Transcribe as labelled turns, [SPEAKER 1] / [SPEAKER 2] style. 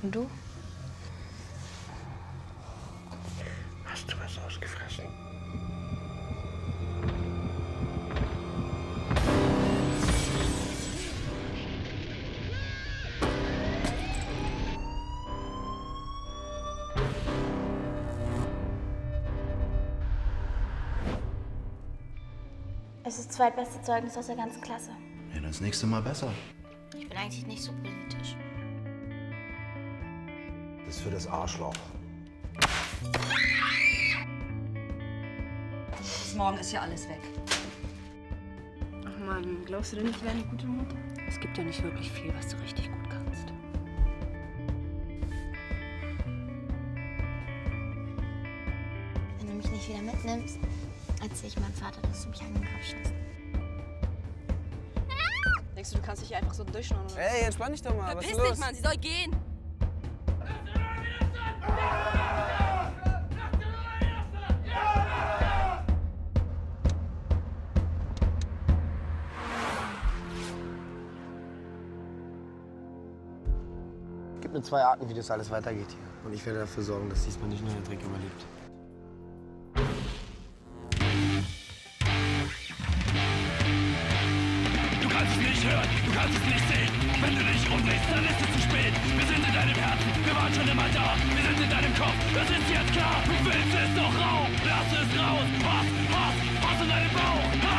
[SPEAKER 1] Und du?
[SPEAKER 2] Hast du was ausgefressen?
[SPEAKER 1] Es ist das zweitbeste Zeugnis aus der ganzen Klasse.
[SPEAKER 3] Ja, das nächste Mal besser.
[SPEAKER 1] Ich bin eigentlich nicht so politisch.
[SPEAKER 2] Das ist für das Arschloch.
[SPEAKER 4] Bis morgen ist ja alles weg.
[SPEAKER 5] Ach Mann, glaubst du denn, ich wäre eine gute Mutter?
[SPEAKER 4] Es gibt ja nicht wirklich viel, was du richtig gut kannst.
[SPEAKER 1] Wenn du mich nicht wieder mitnimmst, erzähl ich meinem Vater, dass du mich angegrapscht hast.
[SPEAKER 5] Denkst du, du kannst dich hier einfach so durchschnauren? Oder?
[SPEAKER 6] Ey, entspann dich doch mal. Was ist
[SPEAKER 5] Verpiss
[SPEAKER 6] los?
[SPEAKER 5] dich, Mann, sie soll gehen!
[SPEAKER 6] Es gibt nur 2 Arten, wie das alles weitergeht hier. Und ich werde dafür sorgen, dass diesmal nicht nur der Dreck überlebt.
[SPEAKER 7] Du kannst es nicht hören, du kannst es nicht sehen. Wenn du dich umdrehst, dann ist es zu spät. Wir sind in deinem Herzen, wir waren schon immer da. Wir sind in deinem Kopf, das ist jetzt klar. Du willst es doch raus, lass es raus. Hass, Hass, Hass in deinem Bauch.